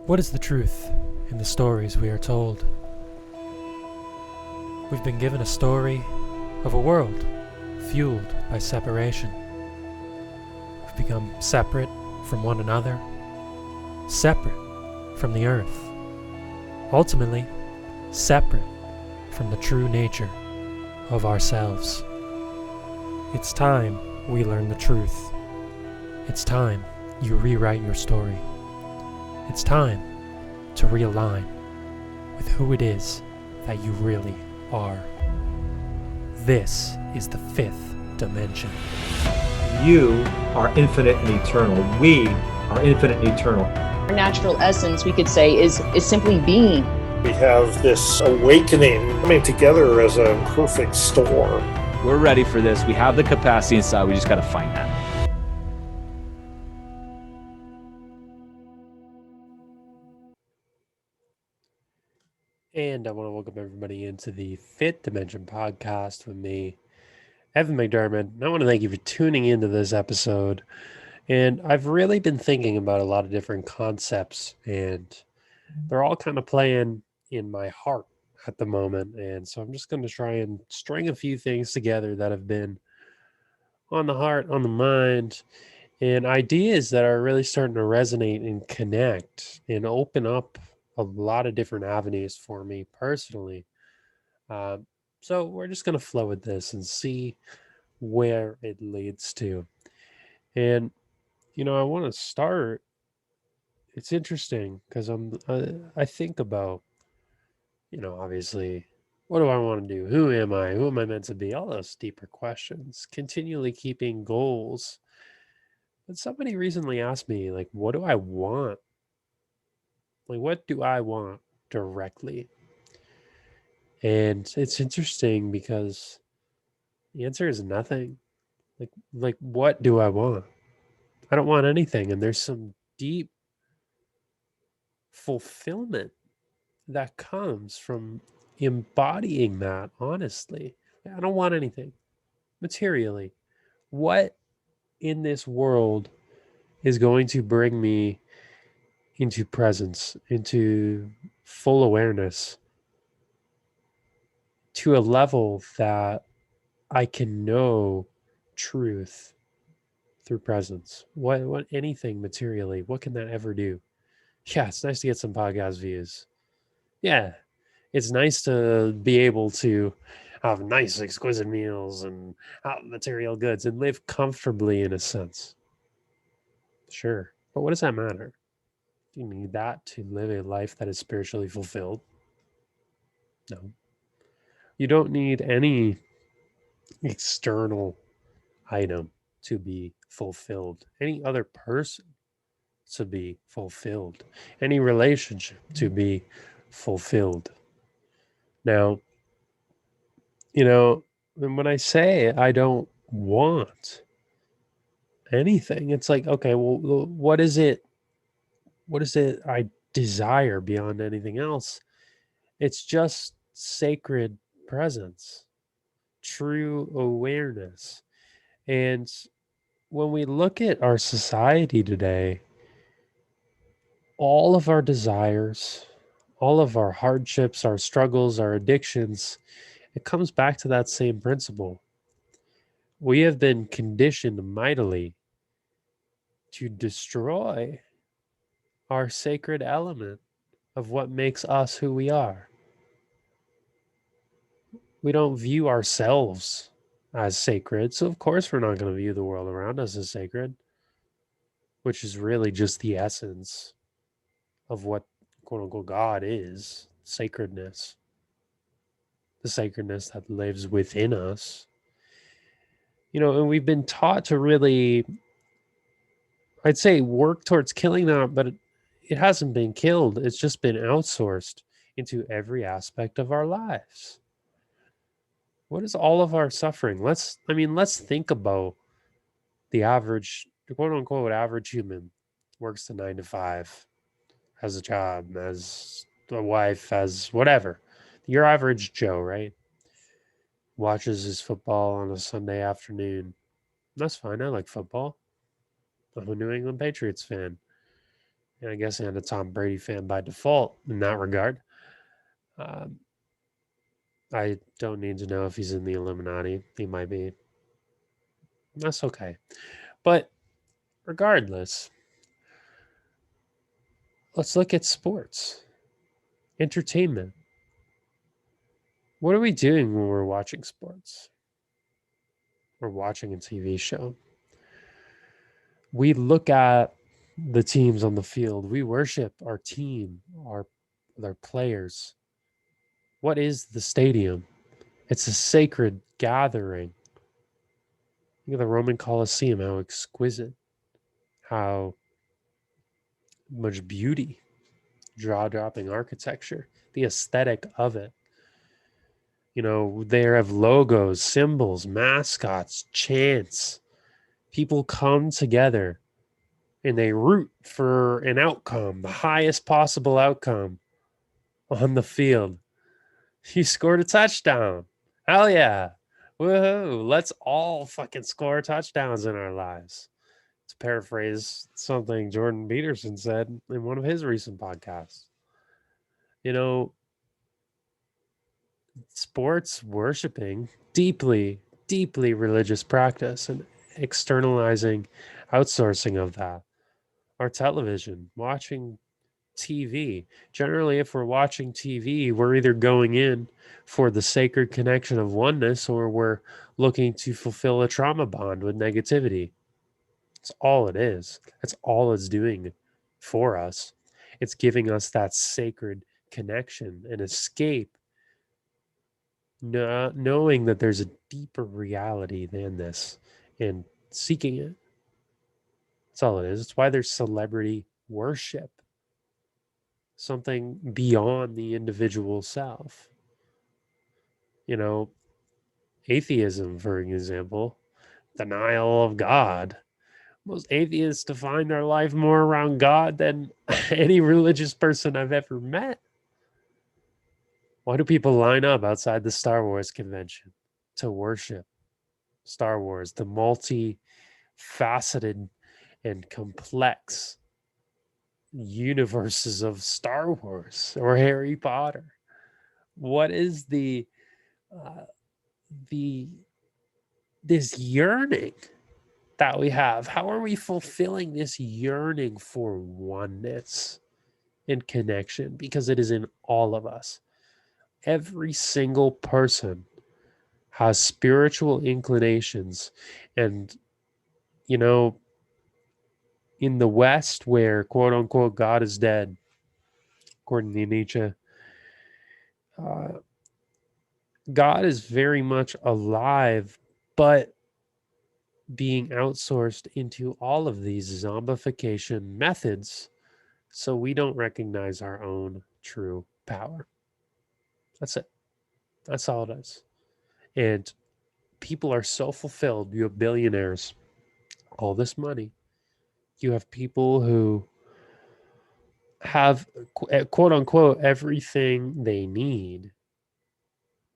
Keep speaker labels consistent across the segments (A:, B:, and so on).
A: What is the truth in the stories we are told? We've been given a story of a world fueled by separation. We've become separate from one another, separate from the earth, ultimately separate from the true nature of ourselves. It's time we learn the truth. It's time you rewrite your story. It's time to realign with who it is that you really are. This is the fifth dimension.
B: You are infinite and eternal. We are infinite and eternal.
C: Our natural essence, we could say, is simply being.
D: We have this awakening coming together as a perfect storm.
E: We're ready for this. We have the capacity inside. We just got to find that.
A: And I want to welcome everybody into the Fifth Dimension podcast with me, Evan McDermott. And I want to thank you for tuning into this episode. And I've really been thinking about a lot of different concepts, and they're all kind of playing in my heart at the moment. And so I'm just going to try and string a few things together that have been on the heart, on the mind, and ideas that are really starting to resonate and connect and open up a lot of different avenues for me personally. So we're just going to flow with this and see where it leads to. And, I want to start. It's interesting because I think about, obviously, what do I want to do? Who am I? Who am I meant to be? All those deeper questions, continually keeping goals. But somebody recently asked me, like, what do I want? Like, what do I want directly? And it's interesting because the answer is nothing. Like what do I want? I don't want anything. And there's some deep fulfillment that comes from embodying that honestly. I don't want anything materially. What in this world is going to bring me into presence, into full awareness, to a level that I can know truth through presence? What anything materially, what can that ever do? Yeah, it's nice to get some podcast views. Yeah, it's nice to be able to have nice, exquisite meals and have material goods and live comfortably in a sense. Sure, but what does that matter? Do you need that to live a life that is spiritually fulfilled? No. You don't need any external item to be fulfilled, any other person to be fulfilled, any relationship to be fulfilled. Now, and when I say I don't want anything, it's like, okay, well, what is it? What is it I desire beyond anything else? It's just sacred presence, true awareness. And when we look at our society today, all of our desires, all of our hardships, our struggles, our addictions, it comes back to that same principle. We have been conditioned mightily to destroy our sacred element of what makes us who we are. We don't view ourselves as sacred, so of course we're not going to view the world around us as sacred, which is really just the essence of what quote unquote God is, sacredness, the sacredness that lives within us. And we've been taught to really, I'd say, work towards killing that, but it hasn't been killed. It's just been outsourced into every aspect of our lives. What is all of our suffering? Let's think about the average, quote unquote, average human works the 9 to 5, has a job, has a wife, has whatever. Your average Joe, right? Watches his football on a Sunday afternoon. That's fine. I like football. I'm a New England Patriots fan. And I guess I'm a Tom Brady fan by default in that regard. Um, I don't need to know if he's in the Illuminati. He might be. That's okay. But regardless, let's look at sports, entertainment. What are we doing when we're watching sports? We're watching a TV show. We look at the teams on the field. We worship our team, our players. What is the stadium? It's a sacred gathering. Look at the Roman Colosseum, how exquisite, how much beauty, jaw-dropping architecture, the aesthetic of it. You know, they have logos, symbols, mascots, chants. People come together and they root for an outcome, the highest possible outcome on the field. You scored a touchdown. Hell yeah. Woohoo. Let's all fucking score touchdowns in our lives. To paraphrase something Jordan Peterson said in one of his recent podcasts. You know, sports worshiping deeply, deeply religious practice and externalizing, outsourcing of that. Our television, watching TV. Generally, if we're watching TV, we're either going in for the sacred connection of oneness or we're looking to fulfill a trauma bond with negativity. That's all it is. That's all it's doing for us. It's giving us that sacred connection and escape, knowing that there's a deeper reality than this and seeking it. That's all it is. It's why there's celebrity worship, something beyond the individual self. You know, atheism, for example, denial of God. Most atheists define their life more around God than any religious person I've ever met. Why do people line up outside the Star Wars convention to worship Star Wars, the multi-faceted and complex universes of Star Wars or Harry Potter? What is uh, the this yearning that we have? How are we fulfilling this yearning for oneness and connection? Because it is in all of us. Every single person has spiritual inclinations. And, you know, in the West, where quote unquote God is dead, according to Nietzsche, uh, God is very much alive, but being outsourced into all of these zombification methods so we don't recognize our own true power. That's it. That's all it is. And people are so fulfilled. You have billionaires, all this money. You have people who have quote unquote everything they need,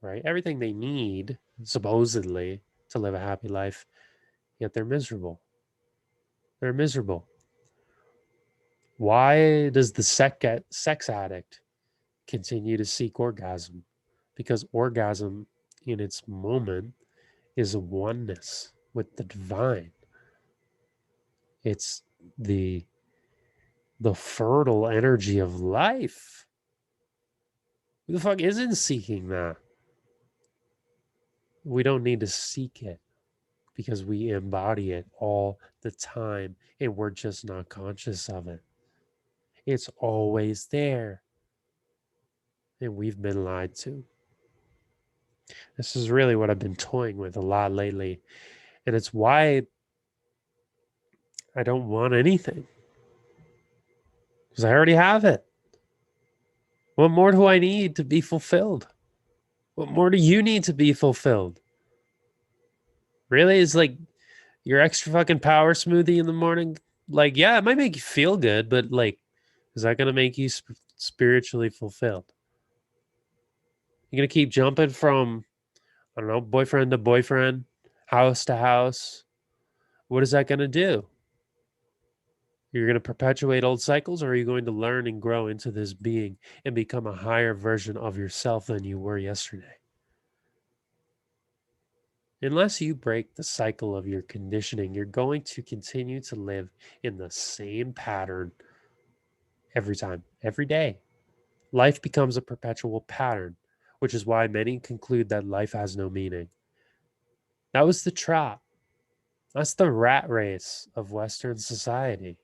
A: right? Everything they need, supposedly, to live a happy life, yet they're miserable. They're miserable. Why does the sex addict continue to seek orgasm? Because orgasm in its moment is a oneness with the divine. It's the fertile energy of life. Who the fuck isn't seeking that? We don't need to seek it because we embody it all the time and we're just not conscious of it. It's always there. And we've been lied to. This is really what I've been toying with a lot lately. And it's why I don't want anything. Because I already have it. What more do I need to be fulfilled? What more do you need to be fulfilled? Really? Is like your extra fucking power smoothie in the morning? Like, yeah, it might make you feel good, but like, is that going to make you spiritually fulfilled? You're going to keep jumping from, I don't know, boyfriend to boyfriend, house to house. What is that going to do? You're going to perpetuate old cycles, or are you going to learn and grow into this being and become a higher version of yourself than you were yesterday? Unless you break the cycle of your conditioning, you're going to continue to live in the same pattern every time, every day. Life becomes a perpetual pattern, which is why many conclude that life has no meaning. That was the trap. That's the rat race of Western society.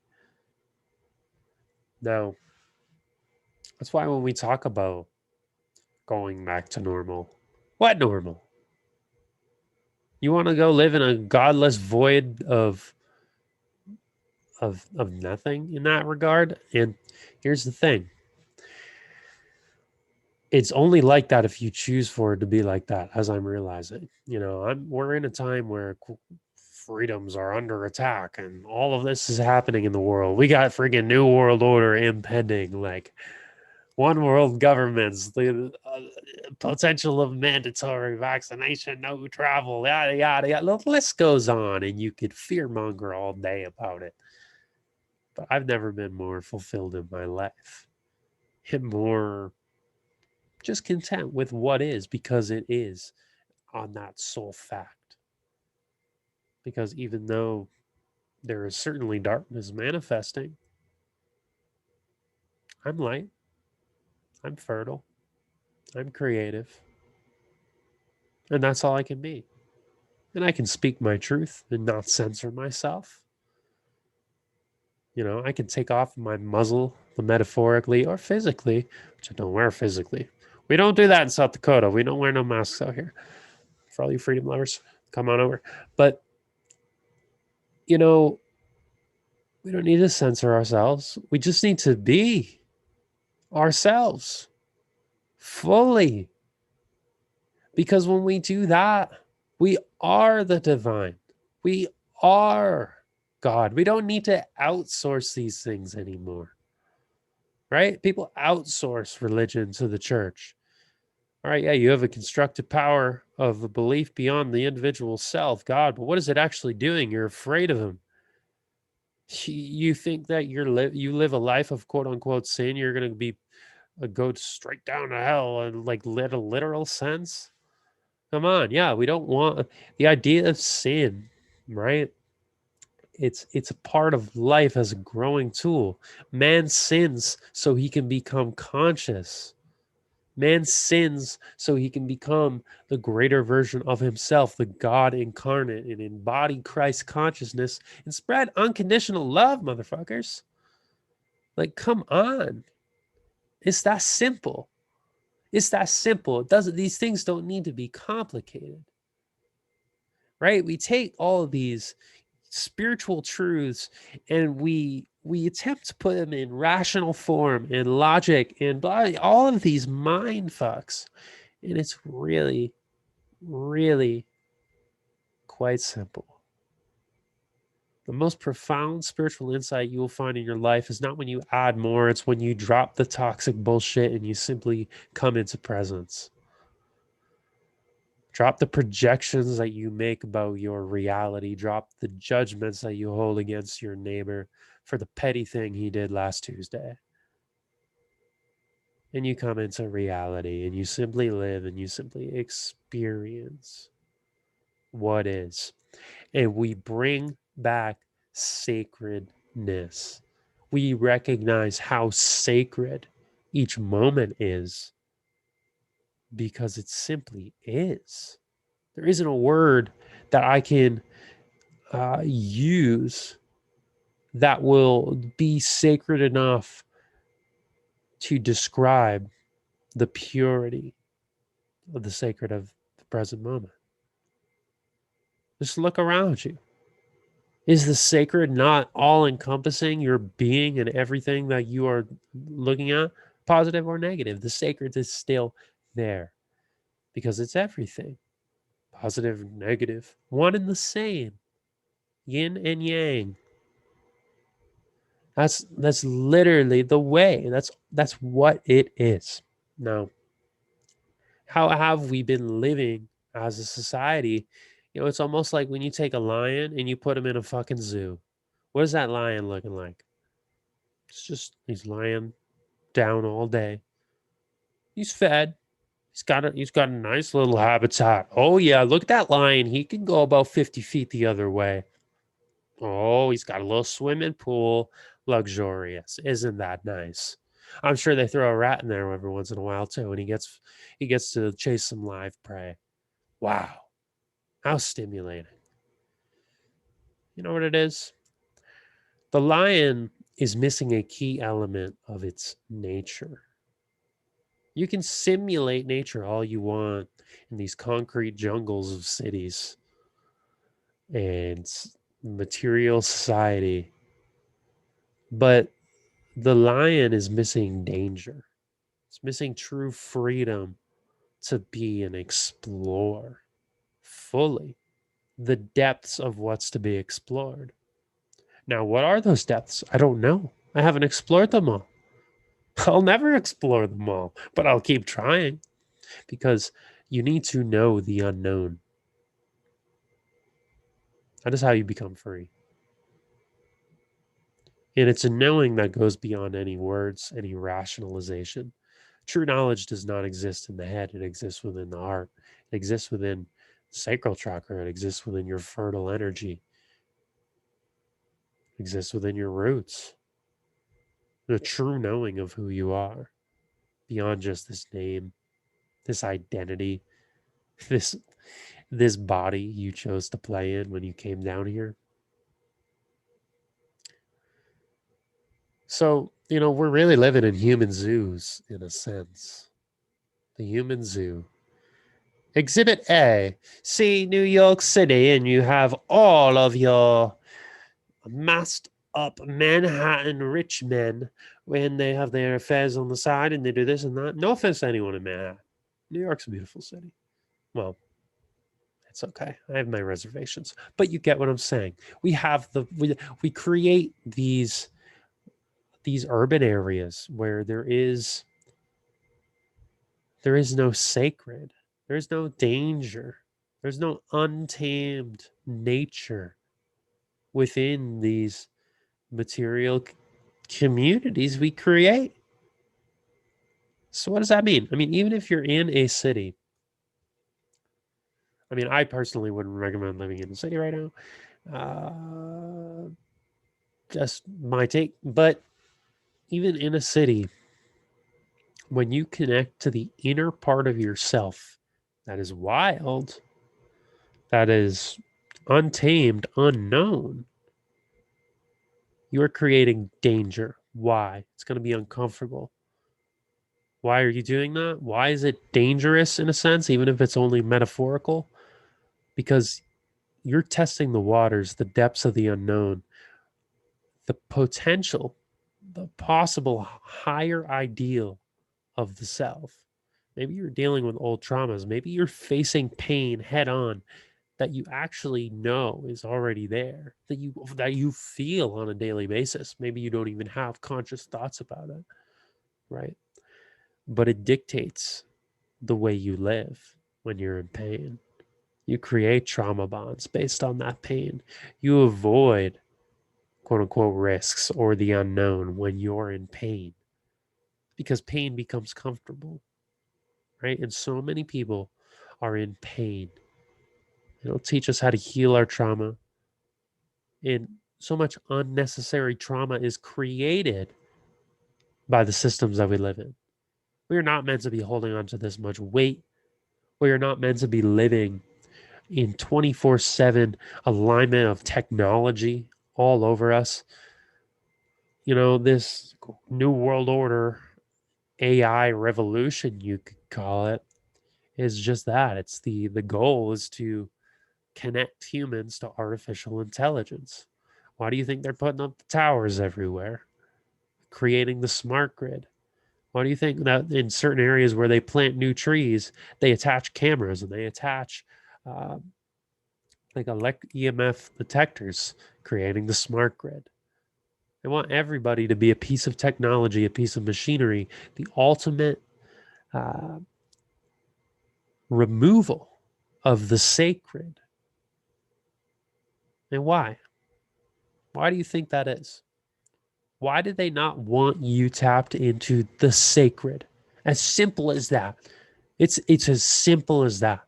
A: Now, that's why when we talk about going back to normal, what normal? You want to go live in a godless void of nothing in that regard? And here's the thing. It's only like that if you choose for it to be like that, as I'm realizing. We're in a time where freedoms are under attack and all of this is happening in the world. We got freaking new world order impending, like one world governments, the potential of mandatory vaccination, no travel, yada, yada, yada. The list goes on, and you could fearmonger all day about it. But I've never been more fulfilled in my life and more just content with what is, because it is on that sole fact. Because even though there is certainly darkness manifesting, I'm light, I'm fertile, I'm creative, and that's all I can be. And I can speak my truth and not censor myself. I can take off my muzzle, metaphorically or physically, which I don't wear physically. We don't do that in South Dakota. We don't wear no masks out here. For all you freedom lovers, come on over. But, we don't need to censor ourselves. We just need to be ourselves fully. Because when we do that, we are the divine. We are God. We don't need to outsource these things anymore. Right? People outsource religion to the church. All right, yeah, you have a constructive power of a belief beyond the individual self, God, but what is it actually doing? You're afraid of him. You think that you live a life of quote unquote sin, you're going to be go straight down to hell and like a literal sense? Come on, yeah, we don't want the idea of sin, right? It's a part of life as a growing tool. Man sins so he can become conscious. Man sins so he can become the greater version of himself, the God incarnate, and embody Christ consciousness and spread unconditional love, motherfuckers. Like, come on. It's that simple. It's that simple. These things don't need to be complicated. Right? We take all of these spiritual truths and we attempt to put them in rational form and logic and all of these mind fucks. And it's really, really quite simple. The most profound spiritual insight you will find in your life is not when you add more, it's when you drop the toxic bullshit and you simply come into presence. Drop the projections that you make about your reality. Drop the judgments that you hold against your neighbor for the petty thing he did last Tuesday. And you come into reality and you simply live and you simply experience what is. And we bring back sacredness. We recognize how sacred each moment is because it simply is. There isn't a word that I can use that will be sacred enough to describe the purity of the sacred of the present moment. Just look around you. Is the sacred not all encompassing your being and everything that you are looking at, positive or negative? The sacred is still there because it's everything, positive, negative, one and the same, yin and yang. That's literally the way. That's what it is. Now, how have we been living as a society? It's almost like when you take a lion and you put him in a fucking zoo. What is that lion looking like? He's lying down all day. He's fed. He's got a nice little habitat. Oh yeah, look at that lion. He can go about 50 feet the other way. Oh, he's got a little swimming pool. Luxurious. Isn't that nice? I'm sure they throw a rat in there every once in a while too, and he gets to chase some live prey. Wow. How stimulating. You know what it is? The lion is missing a key element of its nature. You can simulate nature all you want in these concrete jungles of cities and material society, but the lion is missing danger. It's missing true freedom to be and explore fully the depths of what's to be explored. Now, what are those depths? I don't know. I haven't explored them all. I'll never explore them all, but I'll keep trying because you need to know the unknown. That is how you become free. And it's a knowing that goes beyond any words, any rationalization. True knowledge does not exist in the head, it exists within the heart. It exists within the sacral chakra, it exists within your fertile energy, it exists within your roots. The true knowing of who you are, beyond just this name, this identity, this this body you chose to play in when you came down here. So, we're really living in human zoos in a sense. The human zoo. Exhibit A. See New York City, and you have all of your masked up Manhattan rich men when they have their affairs on the side and they do this and that. No offense to anyone in Manhattan. New York's a beautiful city. Well, it's okay. I have my reservations, but you get what I'm saying. We have we create these urban areas where there is no sacred, there's no danger, there's no untamed nature within these material communities we create. So what does that mean? I mean, even if you're in a city, I mean, I personally wouldn't recommend living in a city right now. Just my take. But even in a city, when you connect to the inner part of yourself that is wild, that is untamed, unknown, you're creating danger. Why? It's going to be uncomfortable. Why are you doing that? Why is it dangerous in a sense, even if it's only metaphorical? Because you're testing the waters, the depths of the unknown, the potential, the possible higher ideal of the self. Maybe you're dealing with old traumas. Maybe you're facing pain head on that you actually know is already there, that you feel on a daily basis. Maybe you don't even have conscious thoughts about it, right? But it dictates the way you live when you're in pain. You create trauma bonds based on that pain. You avoid quote unquote risks or the unknown when you're in pain because pain becomes comfortable, right? And so many people are in pain. It'll teach us how to heal our trauma. And so much unnecessary trauma is created by the systems that we live in. We are not meant to be holding on to this much weight. We are not meant to be living in 24/7 alignment of technology all over us. This new world order AI revolution, you could call it, is just that. It's the goal is to connect humans to artificial intelligence. Why do you think they're putting up the towers everywhere? Creating the smart grid. Why do you think that in certain areas where they plant new trees, they attach cameras and they attach like EMF detectors, creating the smart grid? They want everybody to be a piece of technology, a piece of machinery, the ultimate removal of the sacred. And why? Why do you think that is? Why do they not want you tapped into the sacred? As simple as that. It's as simple as that.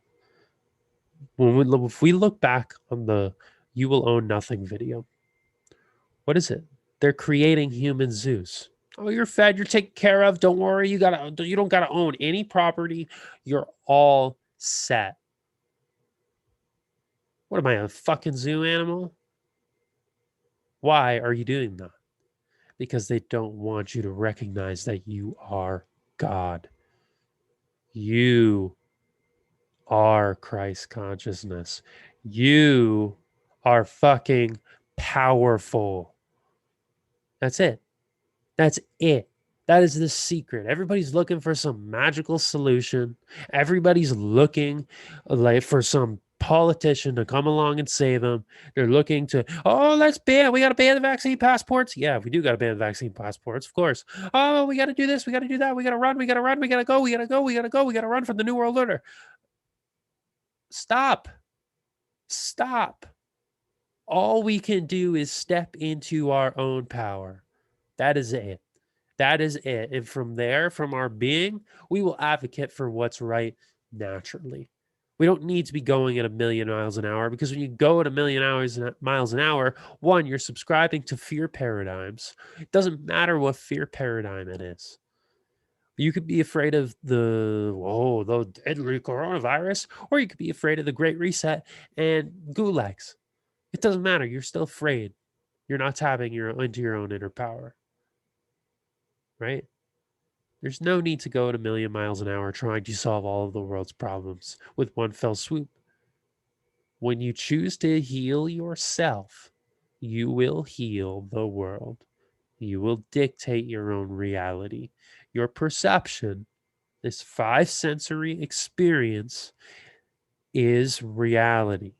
A: If we look back on the "You Will Own Nothing" video, what is it? They're creating human zoos. Oh, you're fed. You're taken care of. Don't worry. You don't gotta own any property. You're all set. What am I, a fucking zoo animal? Why are you doing that? Because they don't want you to recognize that you are God. You are Christ consciousness. You are fucking powerful. That's it. That's it. That is the secret. Everybody's looking for some magical solution. Everybody's looking like for some politician to come along and save them. They're looking to, oh, let's ban. We got to ban the vaccine passports. Yeah, we do got to ban the vaccine passports, of course. Oh, we got to do this. We got to do that. We got to run. We got to run. We got to go. We got to go. We got to go. We got to run from the New World Order. Stop. Stop. All we can do is step into our own power. That is it. That is it. And from there, from our being, we will advocate for what's right naturally. We don't need to be going at 1,000,000 miles an hour, because when you go at 1,000,000 miles an hour, one, you're subscribing to fear paradigms. It doesn't matter what fear paradigm it is. You could be afraid of the deadly coronavirus, or you could be afraid of the Great Reset and gulags. It doesn't matter. You're still afraid. You're not tapping into your own inner power, right? There's no need to go at 1,000,000 miles an hour trying to solve all of the world's problems with one fell swoop. When you choose to heal yourself, you will heal the world. You will dictate your own reality. Your perception, this 5 sensory experience, is reality.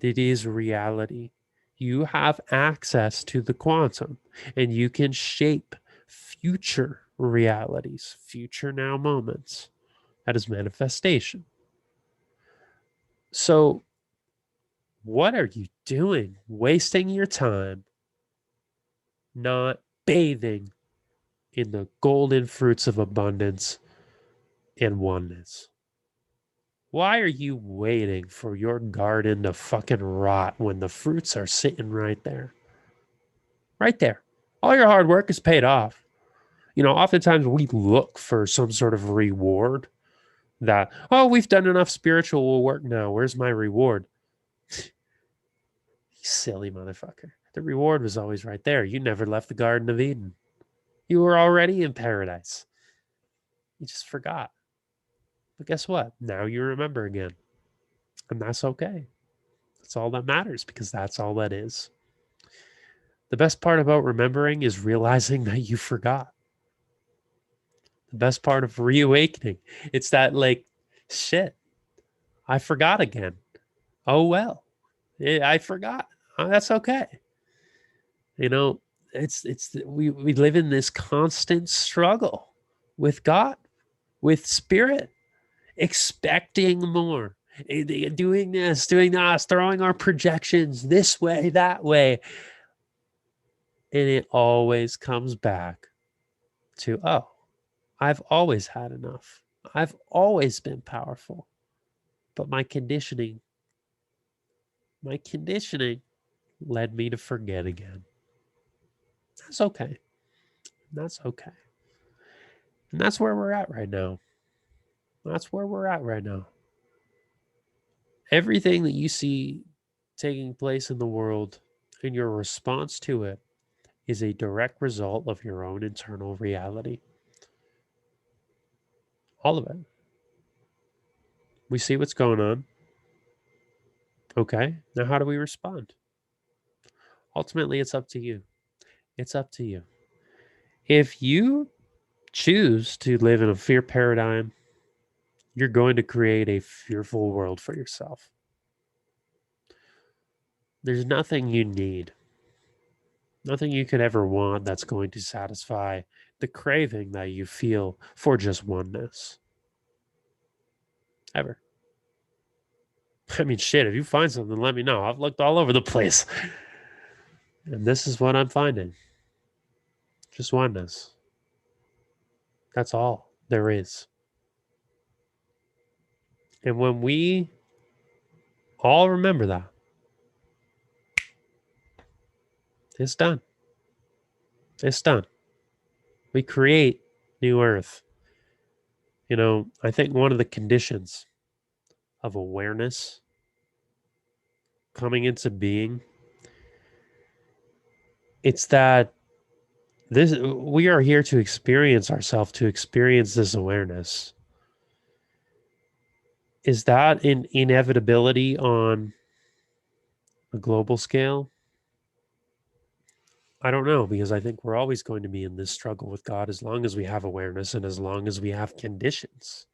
A: It is reality. You have access to the quantum, and you can shape future realities, future now moments. That is manifestation. So, what are you doing? Wasting your time not bathing in the golden fruits of abundance and oneness. Why are you waiting for your garden to fucking rot when the fruits are sitting right there? Right there. All your hard work is paid off. You know, oftentimes we look for some sort of reward that, oh, we've done enough spiritual work now. Where's my reward? You silly motherfucker. The reward was always right there. You never left the Garden of Eden. You were already in paradise. You just forgot. But guess what? Now you remember again. And that's okay. That's all that matters, because that's all that is. The best part about remembering is realizing that you forgot. The best part of reawakening, it's that like, shit, I forgot again. Oh, well, I forgot. Oh, that's okay. You know, we live in this constant struggle with God, with spirit, expecting more, doing this, doing that, throwing our projections this way, that way. And it always comes back to, oh, I've always had enough. I've always been powerful. But my conditioning led me to forget again. That's okay. That's okay. And that's where we're at right now. That's where we're at right now. Everything that you see taking place in the world and your response to it is a direct result of your own internal reality. All of it. We see what's going on. Okay, now how do we respond? Ultimately, it's up to you. It's up to you. If you choose to live in a fear paradigm, you're going to create a fearful world for yourself. There's nothing you need, nothing you could ever want that's going to satisfy the craving that you feel for just oneness. Ever. I mean, shit, if you find something, let me know. I've looked all over the place. And this is what I'm finding. Just oneness. That's all there is. And when we all remember that, it's done. It's done. We create new earth. You know, I think one of the conditions of awareness coming into being, it's that we are here to experience ourselves, to experience this awareness. Is that an inevitability on a global scale? I don't know, because I think we're always going to be in this struggle with God as long as we have awareness and as long as we have conditions.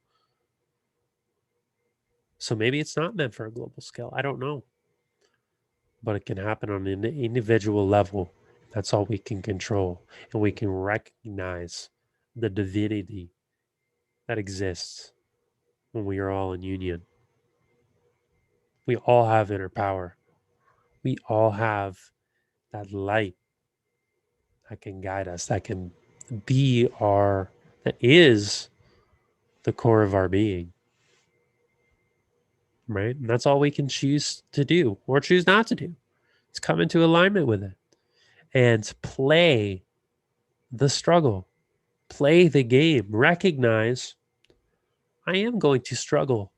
A: So maybe it's not meant for a global scale. I don't know. But it can happen on an individual level. That's all we can control. And we can recognize the divinity that exists when we are all in union. We all have inner power. We all have that light that can guide us, that can be that is the core of our being, right? And that's all we can choose to do or choose not to do. It's come into alignment with it and play the struggle, play the game, recognize I am going to struggle.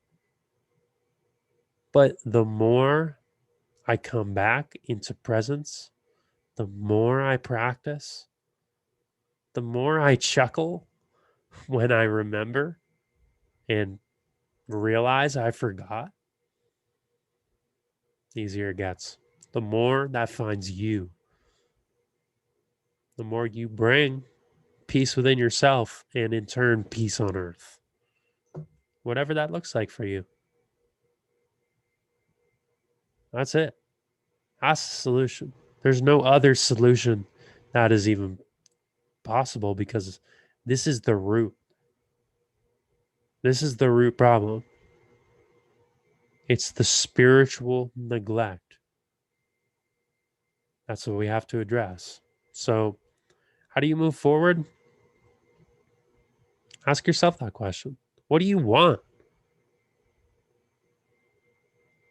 A: But the more I come back into presence, the more I practice, the more I chuckle when I remember and realize I forgot, the easier it gets. The more that finds you, the more you bring peace within yourself and in turn, peace on earth. Whatever that looks like for you. That's it. That's the solution. There's no other solution that is even possible because this is the root. This is the root problem. It's the spiritual neglect. That's what we have to address. So, how do you move forward? Ask yourself that question. What do you want?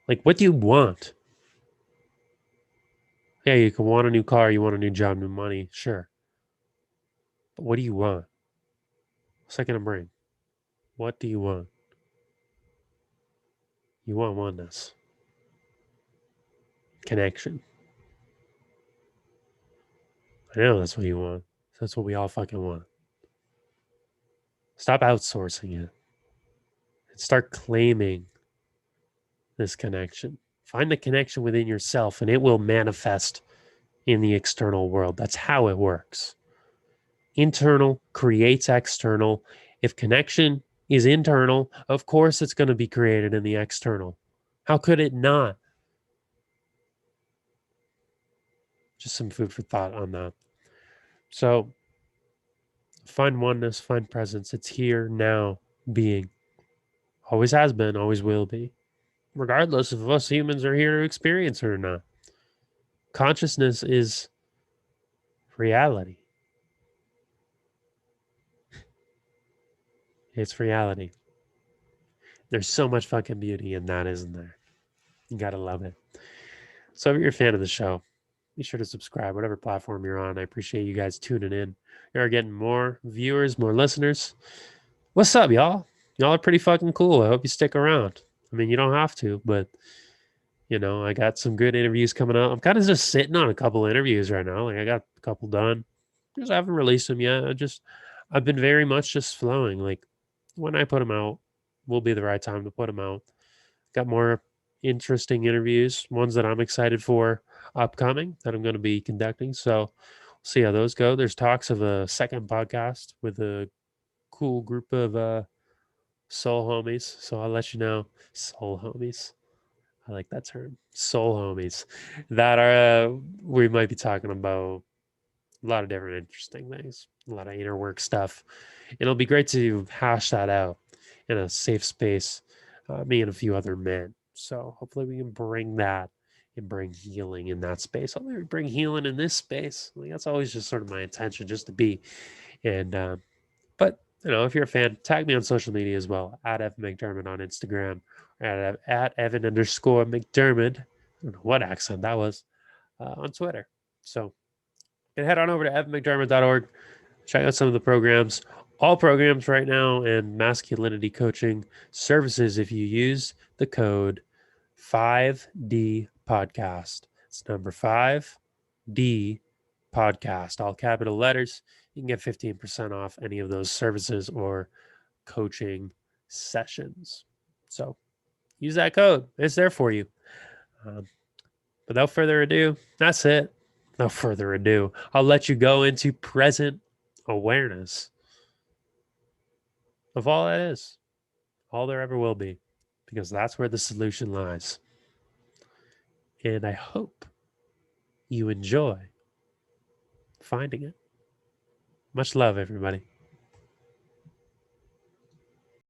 A: Like, what do you want? Yeah, you can want a new car, you want a new job, new money, sure. But what do you want? What's that going to bring? What do you want? You want oneness, connection. I know that's what you want. That's what we all fucking want. Stop outsourcing it and start claiming this connection. Find the connection within yourself and it will manifest in the external world. That's how it works. Internal creates external. If connection is internal, of course it's going to be created in the external. How could it not? Just some food for thought on that. So find oneness, find presence. It's here now, being. Always has been, always will be. Regardless if us humans are here to experience it or not. Consciousness is reality. It's reality. There's so much fucking beauty in that, isn't there? You gotta love it. So if you're a fan of the show, be sure to subscribe, whatever platform you're on. I appreciate you guys tuning in. You're getting more viewers, more listeners. What's up, y'all? Y'all are pretty fucking cool. I hope you stick around. I mean, you don't have to, but you know, I got some good interviews coming up. I'm kind of just sitting on a couple interviews right now. Like I got a couple done. Just haven't released them yet. I've been very much just flowing. Like when I put them out, will be the right time to put them out. Got more interesting interviews, ones that I'm excited for upcoming that I'm going to be conducting. So we'll see how those go. There's talks of a second podcast with a cool group of soul homies. So I'll let you know. Soul homies. I like that term. Soul homies. That are we might be talking about a lot of different interesting things, a lot of inner work stuff. It'll be great to hash that out in a safe space, me and a few other men. So hopefully we can bring that and bring healing in that space. I'll maybe bring healing in this space. Like, that's always just sort of my intention, just to be. And but if you're a fan, tag me on social media as well, at Evan McDermott on Instagram, or at Evan_McDermott. I don't know what accent that was, on Twitter. So and head on over to evanmcdermott.org. Check out some of the programs, all programs right now, and masculinity coaching services if you use the code 5D podcast. It's number 5D podcast, all capital letters. You can get 15% off any of those services or coaching sessions. So use that code. It's there for you. Without further ado, that's it. No further ado, I'll let you go into present awareness of all that is, all there ever will be, because that's where the solution lies. And I hope you enjoy finding it. Much love, everybody.